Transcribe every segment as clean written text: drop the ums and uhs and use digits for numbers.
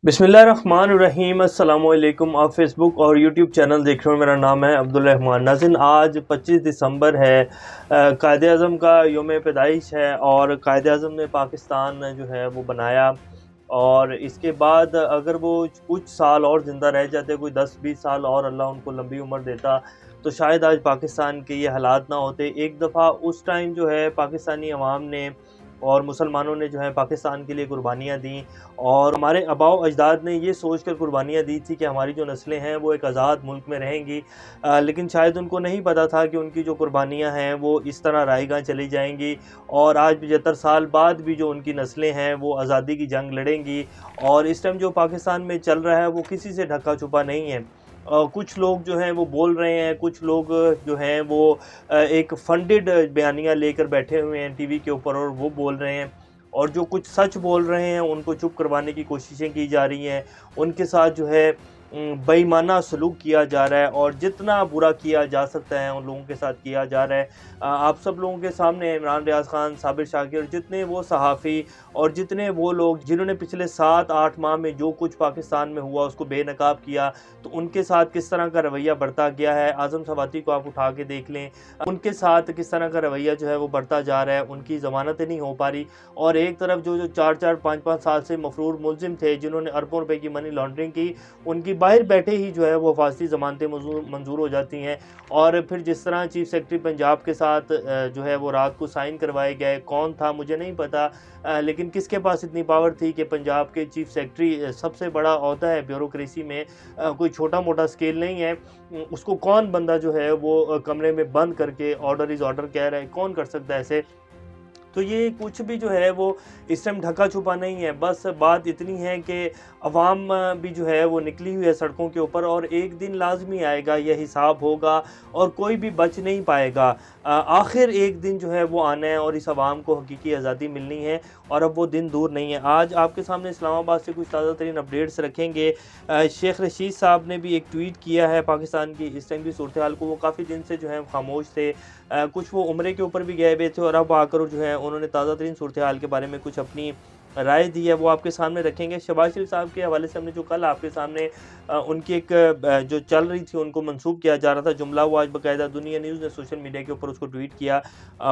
बिस्मिल्लाहिर्रहमानिर्रहीम अस्सलामुअलैकुम। आप फेसबुक और यूट्यूब चैनल देख रहे हो। मेरा नाम है अब्दुल रहमान। नाज़रीन, आज 25 दिसंबर है। कायद-ए-आज़म का यौम पैदाइश है और कायद-ए-आज़म ने पाकिस्तान जो है वो बनाया। और इसके बाद अगर वो कुछ साल और ज़िंदा रह जाते, कोई 10-20 साल और अल्लाह उनको लंबी उम्र देता, तो शायद आज पाकिस्तान के ये हालात ना होते। एक दफ़ा उस टाइम जो है पाकिस्तानी अवाम ने और मुसलमानों ने जो है पाकिस्तान के लिए कुर्बानियाँ दी, और हमारे आबाओ-अजदाद ने ये सोचकर कुर्बानियाँ दी थी कि हमारी जो नस्लें हैं वो एक आज़ाद मुल्क में रहेंगी। लेकिन शायद उनको नहीं पता था कि उनकी जो कुर्बानियाँ हैं वो इस तरह रायगाँ चली जाएँगी, और आज 75 साल बाद भी जो उनकी नस्लें हैं वो आज़ादी की जंग लड़ेंगी। और इस टाइम जो पाकिस्तान में चल रहा है वो किसी से ढका-छुपा नहीं है। कुछ लोग जो हैं वो बोल रहे हैं, कुछ लोग जो हैं वो एक फंडेड बयानियाँ लेकर बैठे हुए हैं टीवी के ऊपर और वो बोल रहे हैं, और जो कुछ सच बोल रहे हैं उनको चुप करवाने की कोशिशें की जा रही हैं। उनके साथ जो है बेईमाना सलूक किया जा रहा है, और जितना बुरा किया जा सकता है उन लोगों के साथ किया जा रहा है। आप सब लोगों के सामने इमरान रियाज खान, साबिर शाकिर, जितने वो सहाफ़ी और जितने वो लोग जिन्होंने पिछले 7-8 माह में जो कुछ पाकिस्तान में हुआ उसको बेनकाब किया, तो उनके साथ किस तरह का रवैया बरता गया है। आज़म सवाती को आप उठा के देख लें, उनके साथ किस तरह का रवैया जो है वो बढ़ता जा रहा है। उनकी ज़मानतें नहीं हो पा रही, और एक तरफ जो 4-4, 5-5 साल से मफरूर मुलजिम थे जिन्होंने अरबों रुपए की मनी लॉन्ड्रिंग की, उनकी बाहर बैठे ही जो है वो फांसी ज़मानतें मंजूर हो जाती हैं। और फिर जिस तरह चीफ सेक्रेटरी पंजाब के साथ जो है वो रात को साइन करवाए गए, कौन था मुझे नहीं पता, लेकिन किसके पास इतनी पावर थी कि पंजाब के चीफ सेक्रेटरी सबसे बड़ा ओहदा है ब्यूरोक्रेसी में, कोई छोटा मोटा स्केल नहीं है। उसको कौन बंदा जो है वो कमरे में बंद करके ऑर्डर इज़ ऑर्डर कह रहा है, कौन कर सकता है ऐसे। तो ये कुछ भी जो है वो इस टाइम ढका छुपा नहीं है। बस बात इतनी है कि अवाम भी जो है वो निकली हुई है सड़कों के ऊपर, और एक दिन लाजमी आएगा, यह हिसाब होगा और कोई भी बच नहीं पाएगा। आखिर एक दिन जो है वो आना है और इस अवाम को हकीकी आज़ादी मिलनी है, और अब वो दिन दूर नहीं है। आज आपके सामने इस्लामाबाद से कुछ ताज़ा तरीन अपडेट्स रखेंगे। शेख रशीद साहब ने भी एक ट्वीट किया है पाकिस्तान की इस टाइम की सूरत हाल को। वो काफ़ी दिन से जो है खामोश थे, कुछ वो उम्रे के ऊपर भी गए हुए थे, और अब आकर जो है उन्होंने ताज़ा तरीन सूरत हाल के बारे में कुछ अपनी राय दी है, वो आपके सामने रखेंगे। शहबाज शरीफ साहब के हवाले से हमने जो कल आपके सामने उनकी एक जो चल रही थी उनको मंसूब किया जा रहा था जुमला, वो आज बाकायदा दुनिया न्यूज़ ने सोशल मीडिया के ऊपर उसको ट्वीट किया,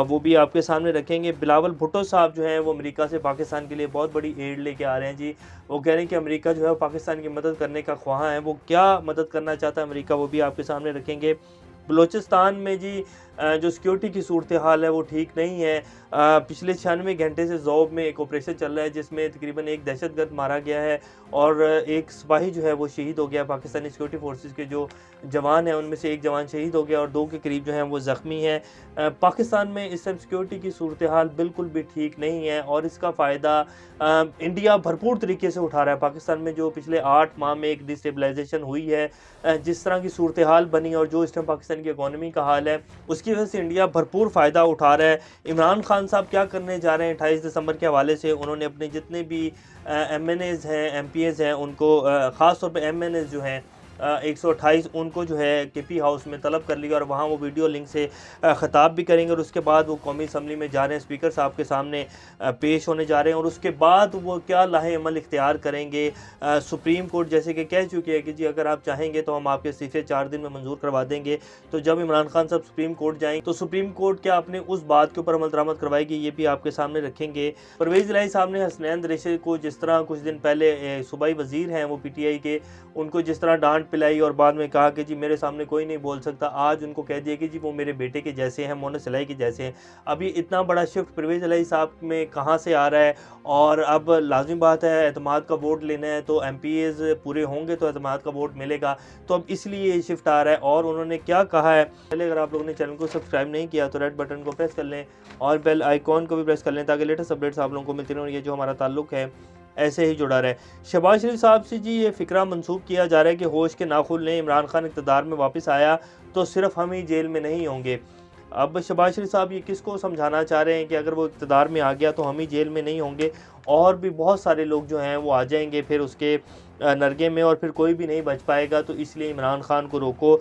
वो भी आपके सामने रखेंगे। बिलावल भुट्टो साहब जो हैं वो अमेरिका से पाकिस्तान के लिए बहुत बड़ी एड लेके आ रहे हैं जी। वो कह रहे हैं कि अमेरिका जो है पाकिस्तान की मदद करने का ख्वाह है। वो क्या मदद करना चाहता है अमेरिका, वो भी आपके सामने रखेंगे। बलूचिस्तान में जी जो सिक्योरिटी की सूरत हाल है वो ठीक नहीं है। पिछले 96 घंटे से ज़ोब में एक ऑपरेशन चल रहा है जिसमें तकरीबन एक दहशतगर्द मारा गया है, और एक सिपाही जो है वो शहीद हो गया। पाकिस्तानी सिक्योरिटी फोर्सेस के जो जवान हैं उनमें से एक जवान शहीद हो गया और 2 के करीब जो हैं वो ज़ख्मी हैं। पाकिस्तान में इस टाइम सिक्योरिटी की सूरत हाल बिल्कुल भी ठीक नहीं है, और इसका फ़ायदा इंडिया भरपूर तरीके से उठा रहा है। पाकिस्तान में जो पिछले 8 माह में एक डिस्टेबलाइजेशन हुई है, जिस तरह की सूरत हाल बनी और जो इस टाइम पाकिस्तान की इकॉनमी का हाल है, उसकी वजह से इंडिया भरपूर फ़ायदा उठा रहा है। इमरान खान साहब क्या करने जा रहे हैं 28 दिसंबर के हवाले से, उन्होंने अपने जितने भी MNAs हैं, MPAs हैं, उनको ख़ास तौर पे MNAs जो हैं 128 उनको जो है KP हाउस में तलब कर लिया, और वहाँ वो वीडियो लिंक से ख़िताब भी करेंगे, और उसके बाद वो कौमी असम्बली में जा रहे हैं, स्पीकर साहब के सामने पेश होने जा रहे हैं, और उसके बाद वो क्या लाहे अमल इख्तियार करेंगे। सुप्रीम कोर्ट जैसे कि कह चुकी है कि जी अगर आप चाहेंगे तो हम आपके इस्तीफ़े 4 दिन में मंजूर करवा देंगे। तो जब इमरान खान साहब सुप्रीम कोर्ट जाएंगे तो सुप्रीम कोर्ट क्या अपने उस बात के ऊपर अमल दरामद करवाएगी, ये भी आपके सामने रखेंगे। परवेज़ इलाही साहब ने हसनैन दरेशे को जिस तरह कुछ दिन पहले सूबाई वज़ीर हैं वो PTI के, उनको जिस तरह डांट पिलाई और बाद में कहा कि जी मेरे सामने कोई नहीं बोल सकता, आज उनको कह दिया कि जी वो मेरे बेटे के जैसे हैं, मोनस इलाही के जैसे हैं। अभी इतना बड़ा शिफ्ट परवेज़ इलाही साहब में कहाँ से आ रहा है, और अब लाज़मी बात है एतमाद का वोट लेना है, तो MPAs पूरे होंगे तो एतमाद का वोट मिलेगा, तो अब इसलिए ये शिफ्ट आ रहा है। और उन्होंने क्या कहा है, पहले अगर आप लोगों ने चैनल को सब्सक्राइब नहीं किया तो रेड बटन को प्रेस कर लें और बेल आइकॉन को भी प्रेस कर लें, ताकि लेटेस्ट अपडेट्स आप लोगों को मिलती रहें, और ये जो हमारा ताल्लुक है ऐसे ही जुड़ा रहे। शहबाज शरीफ साहब से जी ये फ़िक्रा मंसूब किया जा रहा है कि होश के नाखुन लें, इमरान खान इक़्तिदार में वापस आया तो सिर्फ हम ही जेल में नहीं होंगे। अब शहबाज शरीफ साहब ये किसको समझाना चाह रहे हैं कि अगर वो इक़्तिदार में आ गया तो हम ही जेल में नहीं होंगे, और भी बहुत सारे लोग जो हैं वो आ जाएंगे फिर उसके नरगे में, और फिर कोई भी नहीं बच पाएगा। तो इसलिए इमरान खान को रोको,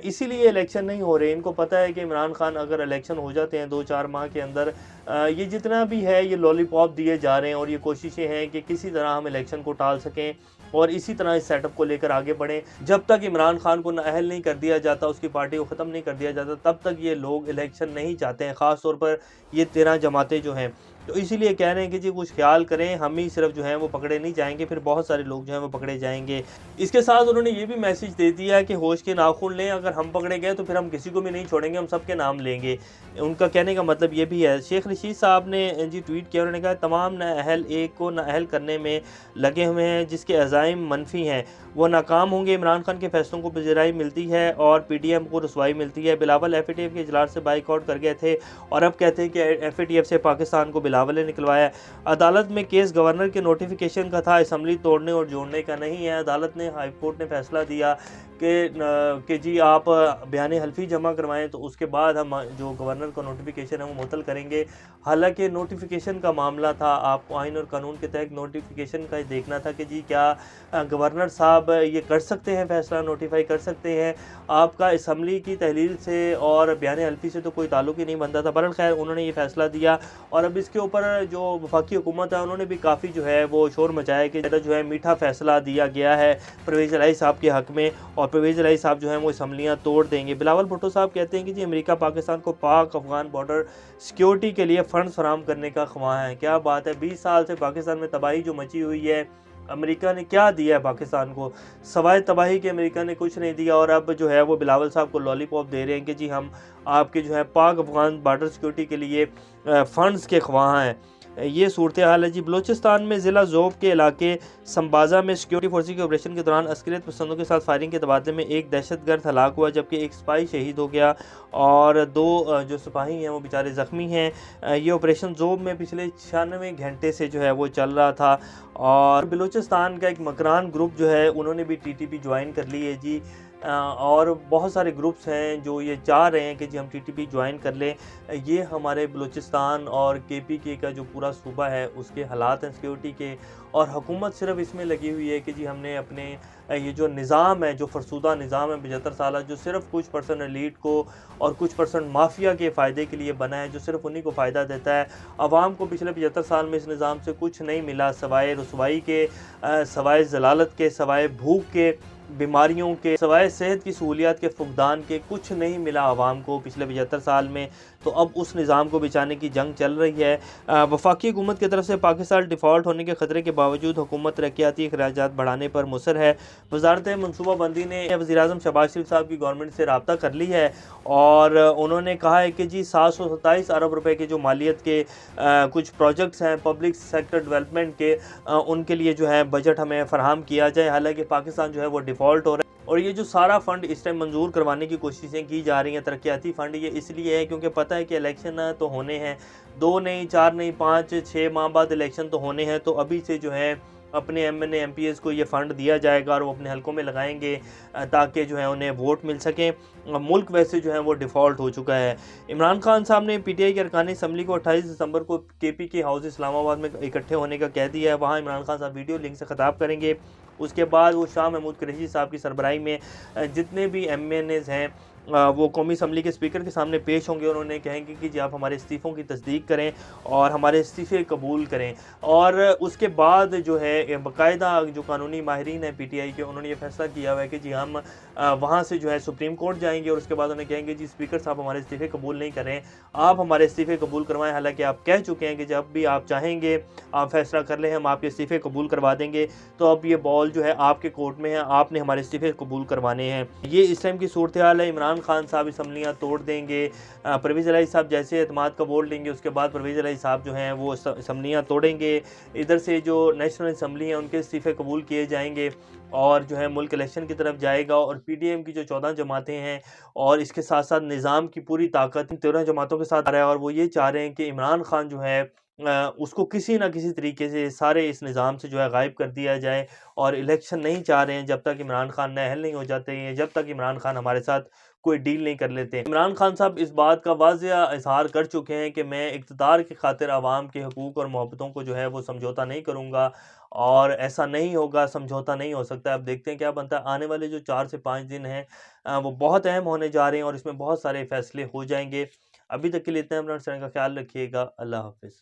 इसीलिए इलेक्शन नहीं हो रहे। इनको पता है कि इमरान खान अगर इलेक्शन हो जाते हैं 2-4 माह के अंदर, ये जितना भी है ये लॉलीपॉप दिए जा रहे हैं, और ये कोशिशें हैं कि किसी तरह हम इलेक्शन को टाल सकें। और इसी तरह इस सेटअप को लेकर आगे बढ़ें। जब तक इमरान खान को नाअहल नहीं कर दिया जाता, उसकी पार्टी को ख़त्म नहीं कर दिया जाता, तब तक ये लोग इलेक्शन नहीं चाहते हैं, ख़ास तौर पर ये 13 जमातें जो हैं। तो इसीलिए कह रहे हैं कि जी कुछ ख्याल करें, हम ही सिर्फ जो हैं वो पकड़े नहीं जाएंगे, फिर बहुत सारे लोग जो हैं वो पकड़े जाएंगे। इसके साथ उन्होंने ये भी मैसेज दे दिया कि होश के नाखून लें, अगर हम पकड़े गए तो फिर हम किसी को भी नहीं छोड़ेंगे, हम सबके नाम लेंगे। उनका कहने का मतलब ये भी है। शेख रशीद साहब ने जी ट्वीट किया, उन्होंने कहा तमाम नाअहल एक को नाअहल करने में लगे हुए हैं, जिसके अज़ाइम मनफी हैं वो नाकाम होंगे। इमरान खान के फैसलों को पज़ीराई मिलती है और पीडीएम को रसवाई मिलती है। बिलावल एफएटीएफ के इजलास से बाइकआउट कर गए थे और अब कहते हैं कि एफएटीएफ से पाकिस्तान को बिलावल ने निकलवाया। अदालत में केस गवर्नर के नोटिफिकेशन का था, असम्बली तोड़ने और जोड़ने का नहीं है। अदालत ने हाई कोर्ट ने फैसला दिया कि जी आप बयान हल्फी जमा करवाएं, तो उसके बाद हम जो गवर्नर का नोटिफिकेशन है वो मुअत्तल करेंगे। हालांकि नोटिफिकेशन का मामला था, आपको आइन और कानून के तहत नोटिफिकेशन का देखना था कि जी क्या गवर्नर साहब ये कर सकते हैं, फैसला नोटिफाई कर सकते हैं। आपका असम्बली की तहलील से और बयान हल्फी से तो कोई ताल्लुक ही नहीं बनता था। बहरहाल खैर उन्होंने ये फैसला दिया और अब इसके ऊपर जो वफाकी हुकूमत है उन्होंने भी काफ़ी जो है वो शोर मचाया कि जो है मीठा फैसला दिया गया है परवेज़ इलाही साहब के हक़ में और परवेज़ इलाही साहब जो हैं वो असम्बलियाँ तोड़ देंगे। बिलावल भुट्टो साहब कहते हैं कि जी अमेरिका पाकिस्तान को पाक अफगान बॉर्डर सिक्योरिटी के लिए फ़ंड्स फराहम करने का ख्वाह है। क्या बात है, 20 साल से पाकिस्तान में तबाही जो मची हुई है, अमेरिका ने क्या दिया है पाकिस्तान को? सवाए तबाही के अमेरिका ने कुछ नहीं दिया और अब जो है वो बिलावल साहब को लॉलीपॉप दे रहे हैं कि जी हम आपके जो है पाक अफगान बॉर्डर सिक्योरिटी के लिए फ़ंड्स के ख्वाह हैं। ये सूरत हाल है जी। बलूचिस्तान में ज़िला ज़ोब के इलाके संबाजा में सिक्योरिटी फोर्सेस के ऑपरेशन के दौरान अस्करियत पसंदों के साथ फायरिंग के तबादले में एक दहशतगर्द हलाक हुआ, जबकि एक सिपाही शहीद हो गया और 2 जो सिपाही हैं वो बेचारे ज़ख्मी हैं। ये ऑपरेशन ज़ोब में पिछले 96 घंटे से जो है वो चल रहा था और बलूचिस्तान का एक मकरान ग्रुप जो है उन्होंने भी टीटीपी ज्वाइन कर ली है जी। और बहुत सारे ग्रुप्स हैं जो ये चाह रहे हैं कि जी हम टीटीपी ज्वाइन कर लें। ये हमारे बलूचिस्तान और केपीके का जो पूरा सूबा है उसके हालात हैं सिक्योरिटी के, और हुकूमत सिर्फ इसमें लगी हुई है कि जी हमने अपने ये जो निज़ाम है, जो फरसूदा निज़ाम है 75 साल, जो सिर्फ कुछ परसेंट एलीट को और कुछ परसेंट माफिया के फ़ायदे के लिए बना है, जो सिर्फ उन्हीं को फ़ायदा देता है। आवाम को पिछले 75 साल में इस निज़ाम से कुछ नहीं मिला सवाए रसवाई के, सवाए ज़लालत के, सवाए भूख के, बीमारियों के, सवाए सेहत की सहूलियात के फुकदान के कुछ नहीं मिला आवाम को पिछले 75 साल में। तो अब उस निज़ाम को बचाने की जंग चल रही है। वफाकी हुकूमत की तरफ से पाकिस्तान डिफ़ॉल्ट होने के ख़तरे के बावजूद हुकूमत तरक्याती अखराजात बढ़ाने पर मुसर है। वज़ारत मनसूबाबंदी ने वज़ीर-ए-आज़म शहबाज शरीफ साहब की गवर्नमेंट से रब्ता कर ली है और उन्होंने कहा है कि जी 727 अरब रुपए के जो मालियत के कुछ प्रोजेक्ट्स हैं पब्लिक सेक्टर डेवलपमेंट के, उनके लिए जो है बजट हमें फ़राहम किया जाए। हालांकि पाकिस्तान जो है वो डिफ़ॉल्ट हो रहा है और ये जो सारा फ़ंड इस टाइम मंजूर करवाने की कोशिशें की जा रही हैं तरक्याती फ़ंड, ये इसलिए है क्योंकि पता है कि इलेक्शन तो होने हैं, 2 नहीं 4 नहीं 5-6 माह बाद इलेक्शन तो होने हैं। तो अभी से जो है अपने एमएनए एमपीएस को ये फ़ंड दिया जाएगा और वो अपने हलकों में लगाएंगे ताकि जो है उन्हें वोट मिल सकें। मुल्क वैसे जो है वो डिफ़ॉल्ट हो चुका है। इमरान खान साहब ने पीटीआई के अरकान असम्बली को 28 दिसंबर को केपीके हाउस इस्लामाबाद में इकट्ठे होने का कह दिया है। वहाँ इमरान खान साहब वीडियो लिंक से ख़िताब करेंगे। उसके बाद वो शाह महमूद कुरैशी साहब की सरबराही में जितने भी एमएनएज़ हैं वो कौमी असम्बली के स्पीकर के सामने पेश होंगे और उन्हें कहेंगे कि जी आप हमारे इस्तीफ़ों की तस्दीक करें और हमारे इस्तीफ़े कबूल करें। और उसके बाद जो है बाकायदा जो कानूनी माहिरीन हैं पीटीआई के, उन्होंने ये फैसला किया हुआ है कि जी हम वहाँ से जो है सुप्रीम कोर्ट जाएंगे और उसके बाद उन्हें कहेंगे जी स्पीकर साहब हमारे इस्तीफ़े कबूल नहीं करें, आप हमारे इस्तीफ़े कबूल करवाएं। हालांकि आप कह चुके हैं कि जब भी आप चाहेंगे आप फैसला कर लें, हम आपके इस्तीफ़े कबूल करवा देंगे। तो अब ये बॉल जो है आपके कोर्ट में है, आपने हमारे इस्तीफ़े कबूल करवाने हैं। ये इस टाइम की सूरत हाल है। इमरान खान साहब असम्बलियाँ तोड़ देंगे, परवेज़ इलाही साहब जैसे एतमाद का वोट लेंगे उसके बाद परवेज़ इलाही साहब जो हैं वो असम्बलियाँ तोड़ेंगे। इधर से जो नेशनल असम्बली हैं उनके इस्तीफ़े कबूल किए जाएंगे और जो है मुल्क इलेक्शन की तरफ जाएगा। और पीडीएम की जो 14 जमातें हैं और इसके साथ साथ निज़ाम की पूरी ताकत 13 जमातों के साथ आ रहा है और वो ये चाह रहे हैं कि इमरान खान जो है उसको किसी न किसी तरीके से सारे इस निज़ाम से जो है गायब कर दिया जाए और इलेक्शन नहीं चाह रहे हैं जब तक इमरान खान नाअहल नहीं हो जाते हैं, जब तक इमरान खान हमारे साथ कोई डील नहीं कर लेते। इमरान खान साहब इस बात का वाज़िया इज़हार कर चुके हैं कि मैं इक़्तिदार की खातिर आवाम के हकूक़ और मोहब्बतों को जो है वो समझौता नहीं करूँगा और ऐसा नहीं होगा, समझौता नहीं हो सकता। अब देखते हैं क्या बनता है। आने वाले जो 4 से 5 दिन हैं वो बहुत अहम होने जा रहे हैं और इसमें बहुत सारे फ़ैसले हो जाएंगे। अभी तक के लिए इतना, अपना का ख्याल रखिएगा। अल्लाह हाफ़िज़।